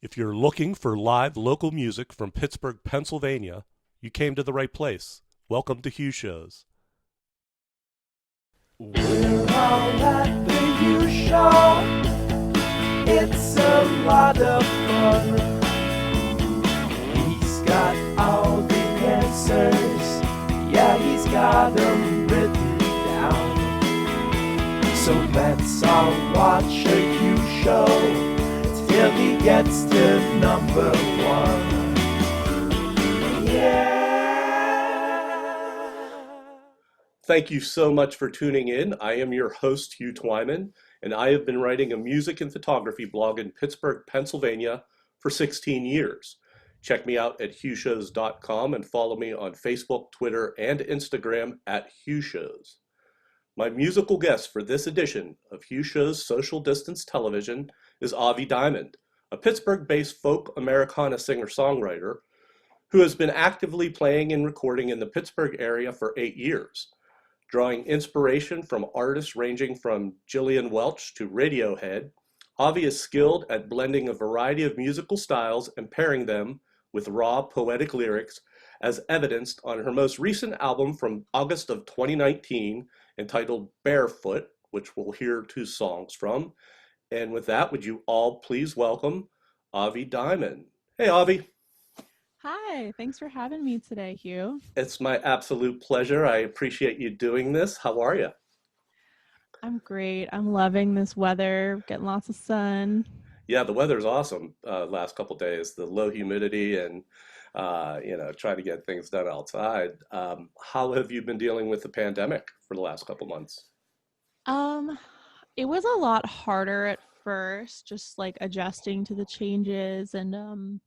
If you're looking for live local music from Pittsburgh, Pennsylvania, you came to the right place. Welcome to Hugh Shows. We're all at the Hugh Show. It's a lot of fun. He's got all the answers. Yeah, he's got them written down. So let's all watch a Hugh Show till he gets to number one. Yeah. Thank you so much for tuning in. I am your host, Hugh Twyman, and I have been writing a music and photography blog in Pittsburgh, Pennsylvania for 16 years. Check me out at HughShows.com and follow me on Facebook, Twitter, and Instagram at HughShows. My musical guest for this edition of Hugh Shows Social Distance Television is Avi Diamond, a Pittsburgh-based folk Americana singer-songwriter who has been actively playing and recording in the Pittsburgh area for 8 years. Drawing inspiration from artists ranging from Gillian Welch to Radiohead, Avi is skilled at blending a variety of musical styles and pairing them with raw poetic lyrics, as evidenced on her most recent album from August of 2019 entitled Barefoot, which we'll hear 2 songs from. And with that, would you all please welcome Avi Diamond. Hey, Avi. Hi, thanks for having me today, Hugh. It's my absolute pleasure. I appreciate you doing this. How are you? I'm great. I'm loving this weather, getting lots of sun. Yeah, the weather's awesome last couple days. The low humidity and, trying to get things done outside. How have you been dealing with the pandemic for the last couple months? It was a lot harder at first, just like adjusting to the changes and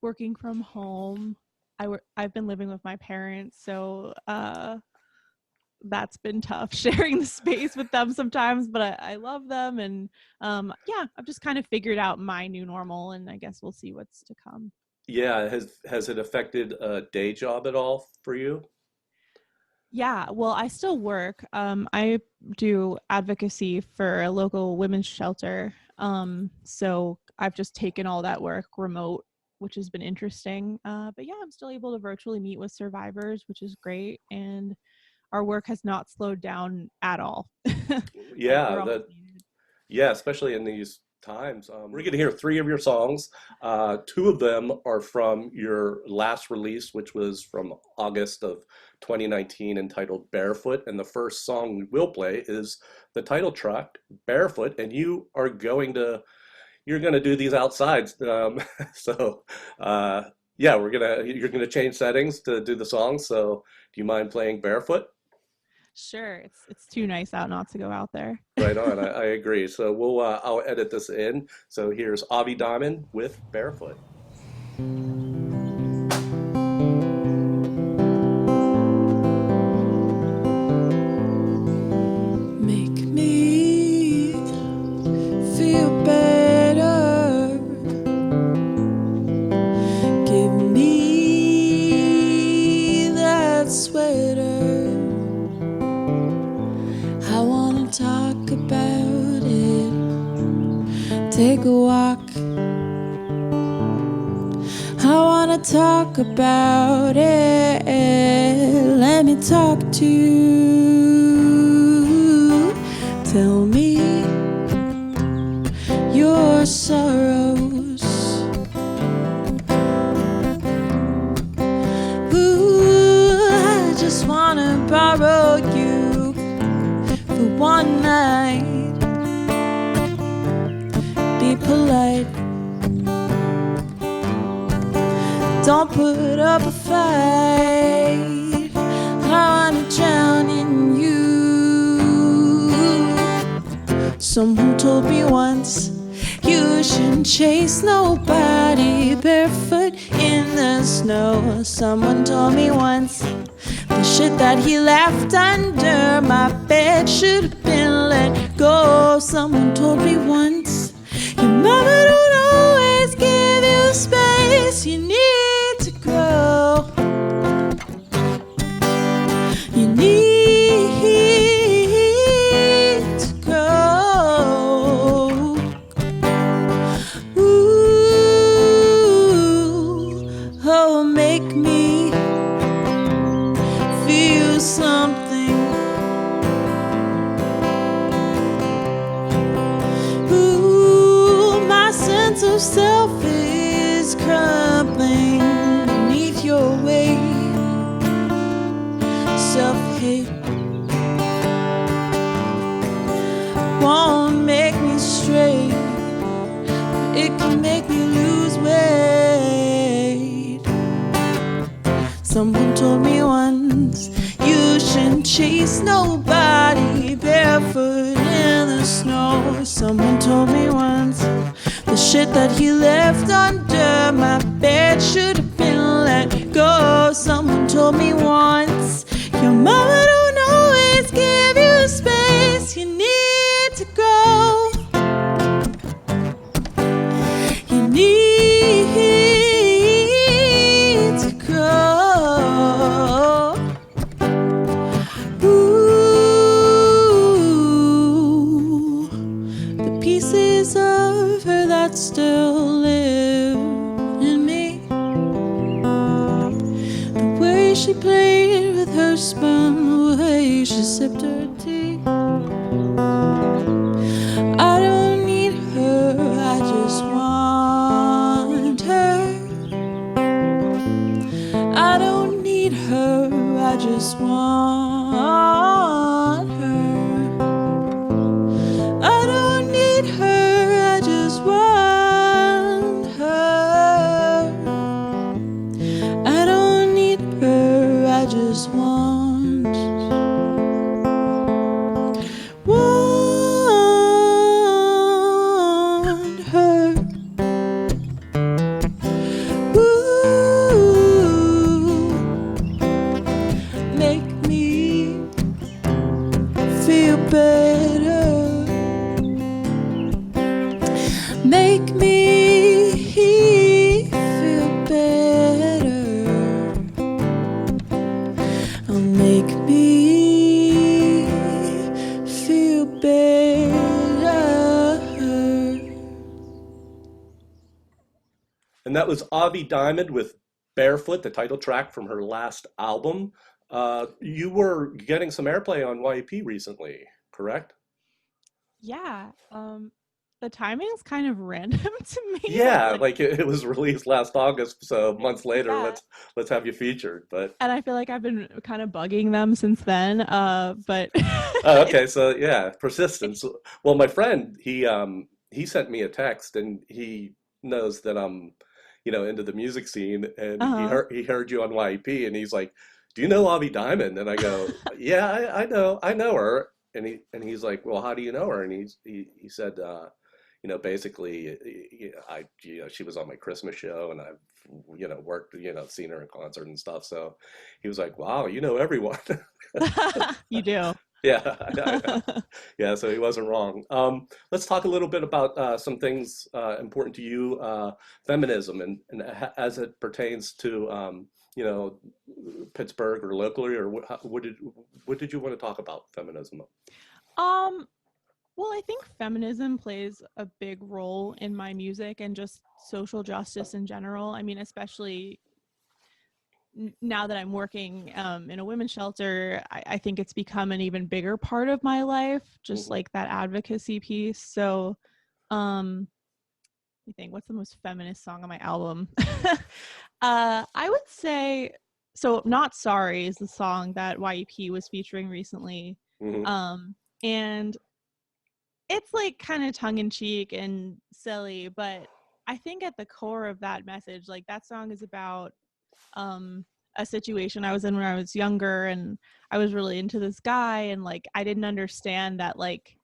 working from home. I've been living with my parents, so that's been tough sharing the space with them sometimes, but I love them, and I've just kind of figured out my new normal, and I guess we'll see what's to come. Yeah, has it affected a day job at all for you? Yeah, well, I still work. I do advocacy for a local women's shelter. So I've just taken all that work remote, which has been interesting. But yeah, I'm still able to virtually meet with survivors, which is great. And our work has not slowed down at all. Yeah, especially in these times. We're going to hear 3 of your songs. 2 of them are from your last release, which was from August of 2019, entitled Barefoot. And the first song we will play is the title track, Barefoot. And you're going to do these outside. You're gonna change settings to do the song. So do you mind playing Barefoot? Sure, it's too nice out not to go out there. Right on, I agree. So I'll edit this in. So here's Avi Diamond with Barefoot. Make me feel better. Give me that sweater. I wanna talk about it. Take a walk. I wanna talk about it. Let me talk to you. Tell me your sorrows. Ooh, I just wanna borrow you for one night. Be polite. Don't put up a fight. I wanna drown in you. Someone told me once, you shouldn't chase nobody barefoot in the snow. Someone told me once, the shit that he left under my bed should have been let go. Someone told me once, your mama don't always give you space. You need to grow. You need to grow. Ooh. make me lose weight. Someone told me once, you shouldn't chase nobody barefoot in the snow. Someone told me once, the shit that he left under my bed should have been let go. Someone told me once, your mama don't always give you space, you need to grow. You need to grow. Ooh, the pieces of her that still live in me. The way she played with her spoon, the way she sipped her tea. I don't need her, I just want her. I don't need her, I just want her. I don't need her, I just want her. I don't need her, I just want her. Ooh, make me feel better. Make me feel better. Oh, make me feel better. And that was Avi Diamond with Barefoot, the title track from her last album. You were getting some airplay on YEP recently, correct? Yeah. The timing is kind of random to me. Yeah, like it was released last August, so months later, Yeah. let's have you featured. But And I feel like I've been kind of bugging them since then. But oh, okay, so yeah, persistence. Well, my friend, he sent me a text, and he knows that I'm, into the music scene, and uh-huh. he heard you on YEP, and he's like, "Do you know Avi Diamond?" And I go, "Yeah, I know her." And he's like, "Well, how do you know her?" And he said, basically, she was on my Christmas show, and I've, worked, seen her in concert and stuff. So he was like, "Wow, you know everyone." You do. Yeah, yeah. So he wasn't wrong. Let's talk a little bit about some things important to you, feminism, as it pertains to Pittsburgh or locally, or what did you want to talk about feminism? Um, well, I think feminism plays a big role in my music and just social justice in general. I mean, especially now that I'm working in a women's shelter, I think it's become an even bigger part of my life, just like that advocacy piece. So, you think, what's the most feminist song on my album? I would say, so Not Sorry is the song that YEP was featuring recently. Mm-hmm. And it's like kind of tongue-in-cheek and silly, but I think at the core of that message, like that song is about a situation I was in when I was younger, and I was really into this guy, and like I didn't understand that like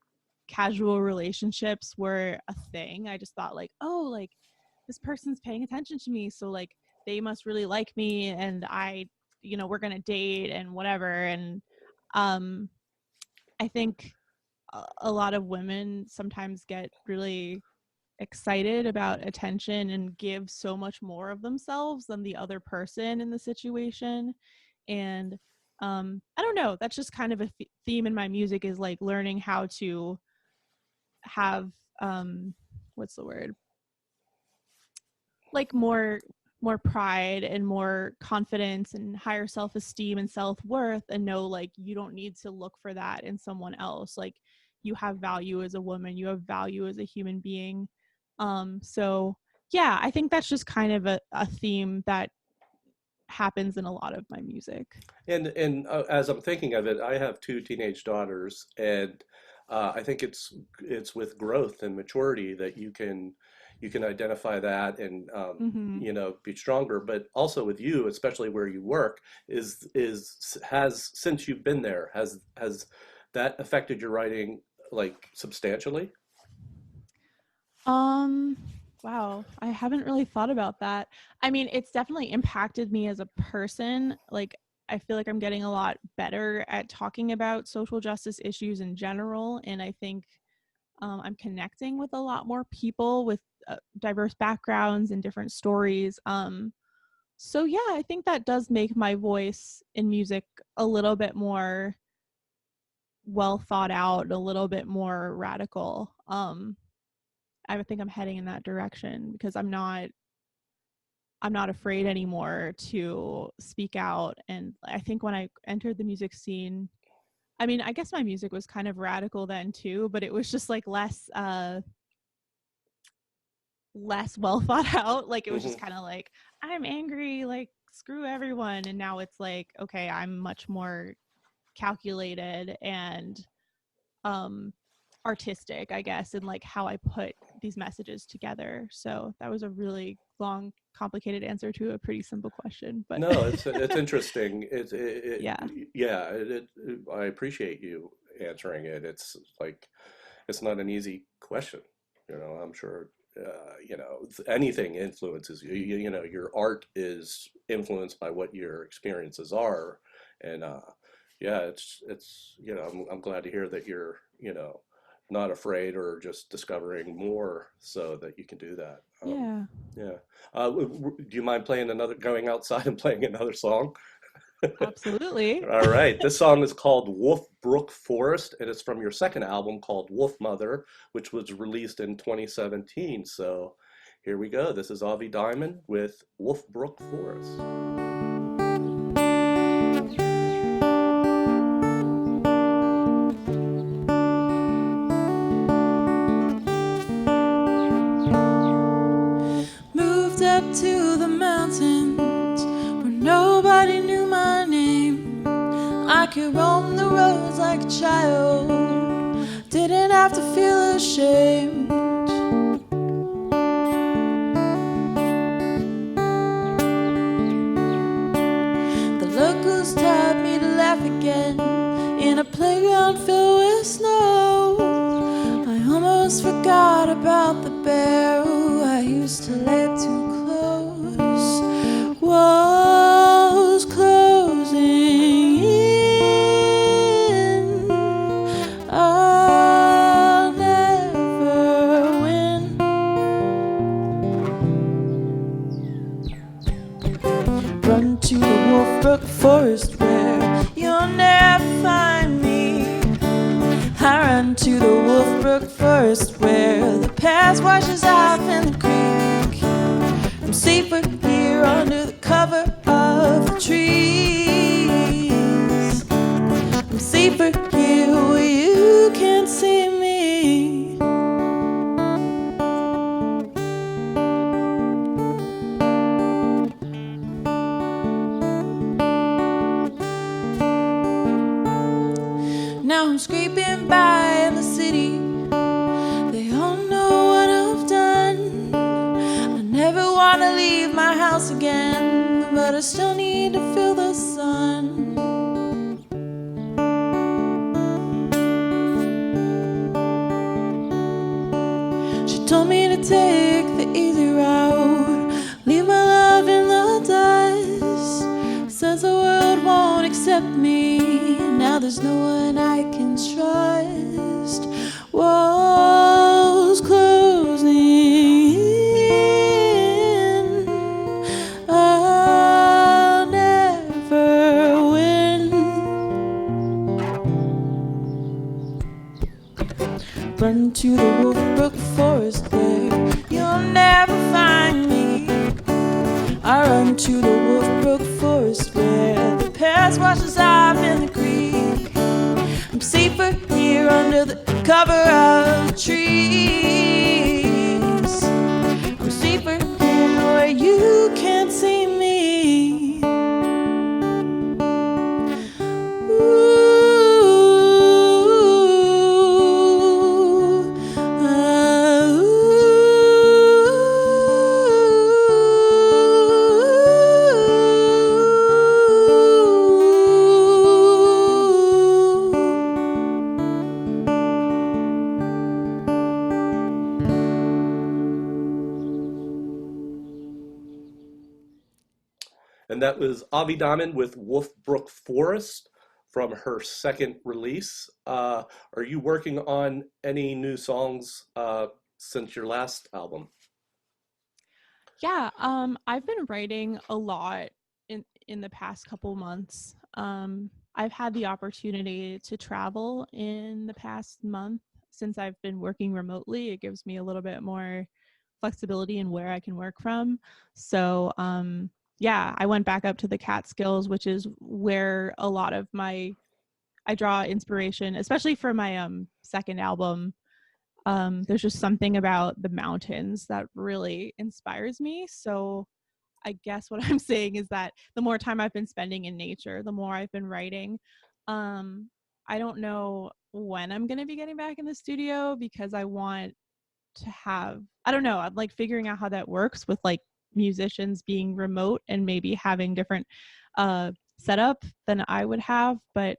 casual relationships were a thing. I just thought like, oh, like this person's paying attention to me, so like they must really like me, and we're gonna date and whatever. And I think a lot of women sometimes get really excited about attention and give so much more of themselves than the other person in the situation. And I don't know, that's just kind of a theme in my music, is like learning how to have what's the word, like more pride and more confidence and higher self-esteem and self-worth, and know like you don't need to look for that in someone else. Like you have value as a woman, you have value as a human being. So yeah, I think that's just kind of a theme that happens in a lot of my music. And as I'm thinking of it, I have two teenage daughters, and I think it's with growth and maturity that you can, you can identify that and Mm-hmm. be stronger. But also with you, especially where you work, has since you've been there, has that affected your writing like substantially? Um, wow, I haven't really thought about that. I mean, it's definitely impacted me as a person. Like, I feel like I'm getting a lot better at talking about social justice issues in general, and I think I'm connecting with a lot more people with diverse backgrounds and different stories. So yeah, I think that does make my voice in music a little bit more well thought out, a little bit more radical. I think I'm heading in that direction because I'm not afraid anymore to speak out. And I think when I entered the music scene, I mean, I guess my music was kind of radical then too, but it was just like less well thought out. Like it was just Hmm. kind of like, I'm angry, like screw everyone. And now it's like, okay, I'm much more calculated and um artistic, I guess, in like how I put these messages together. So that was a really long, complicated answer to a pretty simple question, but No, it's interesting. yeah. Yeah, I appreciate you answering it. It's like it's not an easy question. I'm sure anything influences you. Your art is influenced by what your experiences are, and yeah, I'm glad to hear that you're not afraid or just discovering more so that you can do that. Yeah, Yeah. Do you mind going outside and playing another song? absolutely. All right. This song is called Wolf Brook Forest, and it's from your second album called Wolf Mother, which was released in 2017. So here we go. This is Avi Diamond with Wolf Brook Forest. Moved up to the mountains where nobody knew my name. I could roam the roads like a child, didn't have to feel ashamed. The locals taught me to laugh again in a playground filled with snow. I almost forgot about the bear who I used to let too close. Walls closing in. I'll never win. Run to the Wolfbrook Forest where you'll never find me. I run to the Wolfbrook Forest where the past washes off in the creek. I'm safer here under the cover of the trees. I'm safer here where you can't see me. Now I'm scraping by in the city. They all know what I've done. I never want to leave my house again, but I still need to feel the sun. She told me to take the easy route, leave my love in the dust. Says the world won't accept me, now there's no one I can trust. Walls closing in. I'll never win. Run to the Wolfbrook Forest where you'll never find me. I run to the Wolfbrook Forest where the past washes off in the creek. I'm safer here under the cover of the trees. I'm safer here where you can't see me. Ooh, And that was Avi Diamond with Wolfbrook Forest from her second release. Are you working on any new songs since your last album? Yeah, I've been writing a lot in the past couple months. I've had the opportunity to travel in the past month since I've been working remotely. It gives me a little bit more flexibility in where I can work from. So yeah, I went back up to the Catskills, which is where a lot of I draw inspiration, especially for my second album. There's just something about the mountains that really inspires me. So I guess what I'm saying is that the more time I've been spending in nature, the more I've been writing. I don't know when I'm going to be getting back in the studio because I want to I don't know, I'm like figuring out how that works with like musicians being remote and maybe having different setup than I would have. But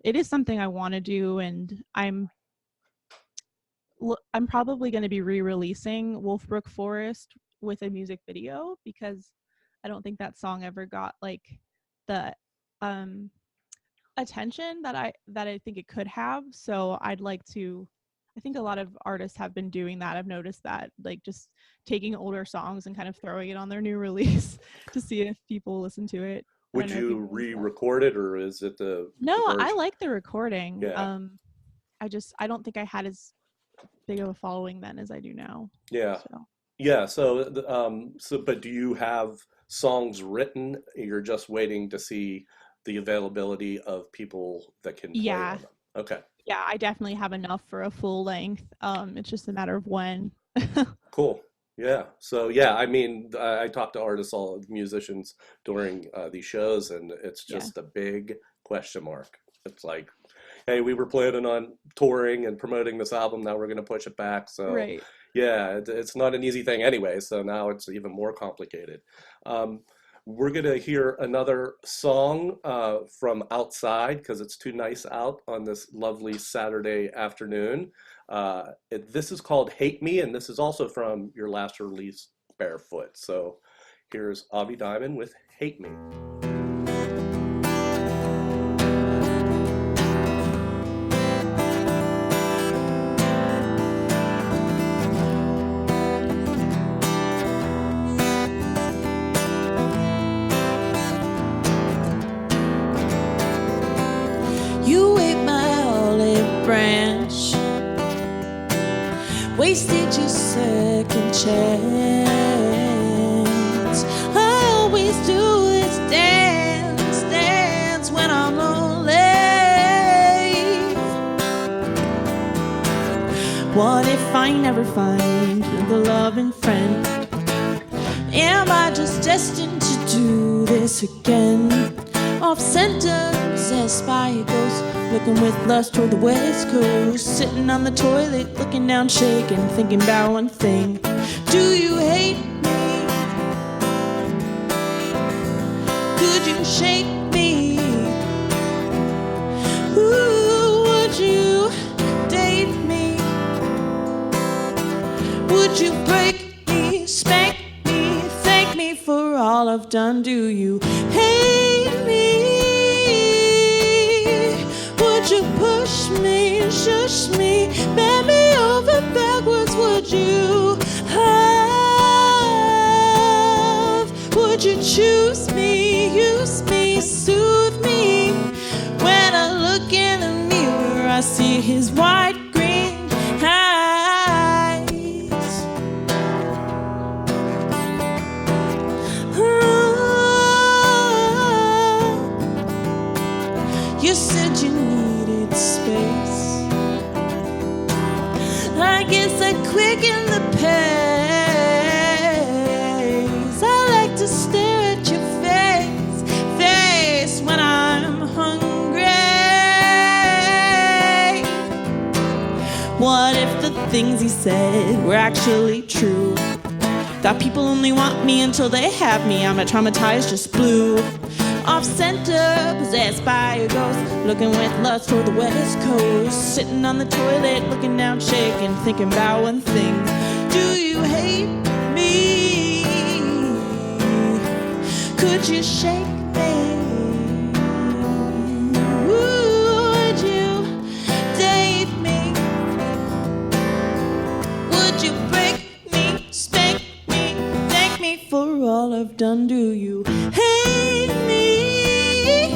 it is something I want to do, and I'm probably going to be re-releasing Wolfbrook Forest with a music video because I don't think that song ever got like the attention that I think it could have. So I'd like to. I think a lot of artists have been doing that. I've noticed that, like just taking older songs and kind of throwing it on their new release to see if people listen to it. Would you re-record it, or is it the No, the I like the recording. Yeah. I don't think I had as big of a following then as I do now. Yeah. So. Yeah. So, but do you have songs written? You're just waiting to see the availability of people that can play on them. Okay. Yeah, I definitely have enough for a full length. It's just a matter of when. Cool. Yeah. So yeah, I mean, I talk to artists, all musicians during these shows, and it's just a big question mark. It's like, hey, we were planning on touring and promoting this album. Now we're going to push it back. So right. Yeah, it's not an easy thing anyway. So now it's even more complicated. We're going to hear another song from outside because it's too nice out on this lovely Saturday afternoon. This is called Hate Me, and this is also from your last release, Barefoot. So here's Avi Diamond with Hate Me. Wasted your second chance. I always do is dance when I'm lonely. What if I never find the loving friend? Am I just destined to do this again? Off center, possessed by a ghost, looking with lust toward the west coast, sitting on the toilet, looking down, shaking, thinking about one thing. Do you hate me? Could you shake me? Ooh, would you date me? Would you break me, spank me, thank me for all I've done? Do you hate me? Would you push me, shush me, bend me over backwards? Would you have? Would you choose me, use me, soothe me? When I look in the mirror, I see his white, green eyes. You said you needed space. I guess I quicken the pace. I like to stare at your face when I'm hungry. What if the things he said were actually true? That people only want me until they have me. I'm not traumatized, just blue. Off center, possessed by a ghost, looking with lust toward the west coast, sitting on the toilet, looking down, shaking, thinking about one thing. Do you hate me? Could Would you shake me? Would you date me? Would you break me, spank me, thank me for all I've done? Do you hate me?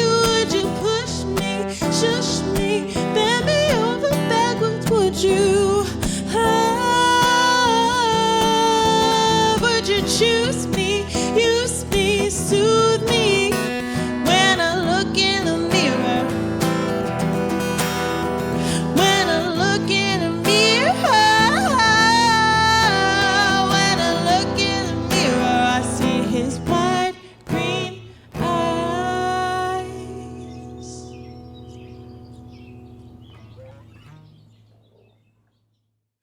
Would you push me, shush me, bend me over backwards? Would you? Would you choose me, use me, soothe me when I look in the mirror? When I look in the mirror, when I look in the mirror, I see his wide green eyes.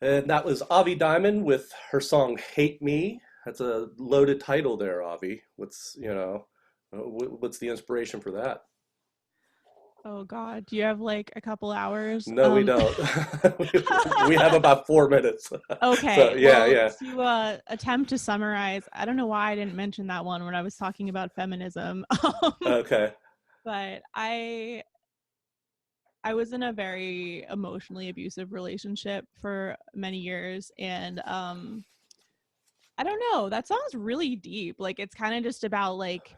And that was Avi Diamond with her song "Hate Me." That's a loaded title there, Avi. What's what's the inspiration for that? Oh God, do you have like a couple hours? No, we don't. We have about 4 minutes. Okay. So, yeah, well, yeah. To attempt to summarize, I don't know why I didn't mention that one when I was talking about feminism. Okay. But I was in a very emotionally abusive relationship for many years, and I don't know, that sounds really deep. Like, it's kind of just about like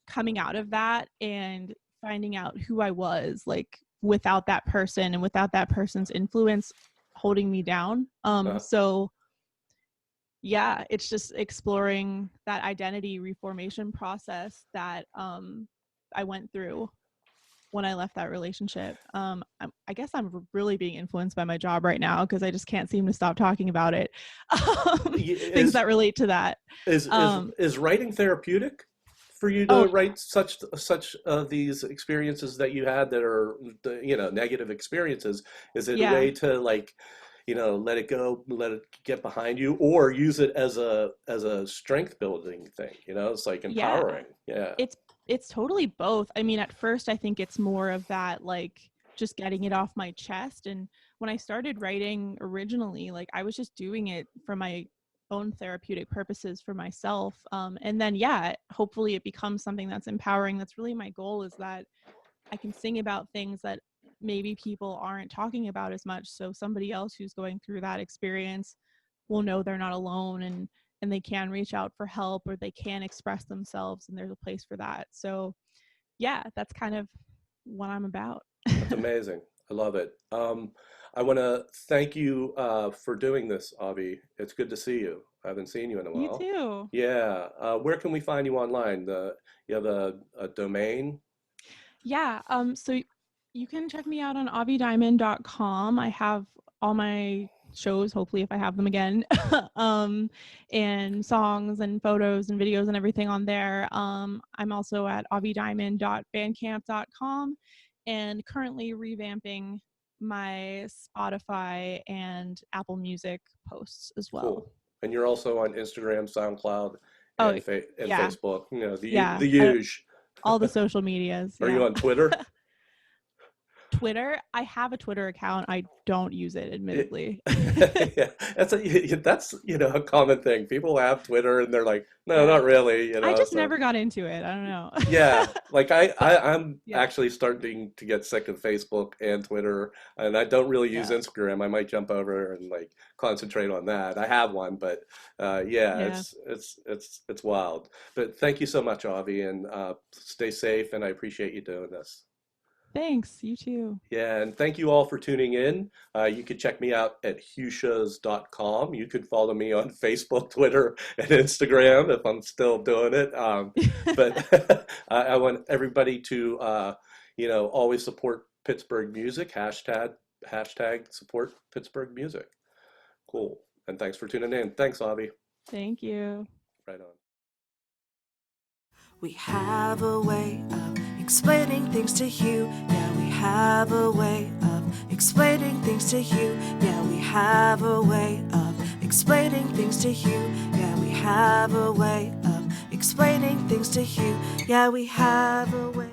coming out of that and finding out who I was, like, without that person and without that person's influence holding me down. So yeah, it's just exploring that identity reformation process that I went through when I left that relationship. I guess I'm really being influenced by my job right now because I just can't seem to stop talking about it. Things that relate to that. Is writing therapeutic for you to write such these experiences that you had that are negative experiences? Is it a way to like let it go, let it get behind you, or use it as a strength building thing? It's like empowering. Yeah. It's totally both. I mean, at first I think it's more of that, like, just getting it off my chest. And when I started writing originally, like, I was just doing it for my own therapeutic purposes for myself. And then, hopefully it becomes something that's empowering. That's really my goal, is that I can sing about things that maybe people aren't talking about as much. So somebody else who's going through that experience will know they're not alone, and they can reach out for help, or they can express themselves, and there's a place for that. So yeah, that's kind of what I'm about. That's amazing. I love it. I want to thank you for doing this, Avi. It's good to see you. I haven't seen you in a while. You too. Yeah. Where can we find you online? You have a domain? Yeah. So you can check me out on avidiamond.com. I have all my shows, hopefully, if I have them again, and songs and photos and videos and everything on there. I'm also at avidiamond.bandcamp.com, and currently revamping my Spotify and Apple Music posts as well. Cool. And you're also on Instagram, SoundCloud, and Facebook. The huge. All the social medias. Are you on Twitter? Twitter, I have a Twitter account. I don't use it, admittedly. Yeah, that's a common thing. People have Twitter and they're like, no, not really. I just never got into it. I don't know. Yeah, like I'm actually starting to get sick of Facebook and Twitter, and I don't really use Instagram. I might jump over and like concentrate on that. I have one, but it's wild. But thank you so much, Avi, and stay safe. And I appreciate you doing this. Thanks, you too. Yeah, and thank you all for tuning in. You can check me out at HughShows.com. You could follow me on Facebook, Twitter, and Instagram if I'm still doing it. But I want everybody to, always support Pittsburgh music. Hashtag support Pittsburgh music. Cool. And thanks for tuning in. Thanks, Avi. Thank you. Right on. We have a way of explaining things to Hugh. Yeah, we have a way of explaining things to Hugh. Yeah, we have a way of explaining things to Hugh. Yeah, we have a way of explaining things to Hugh. Yeah, we have a way.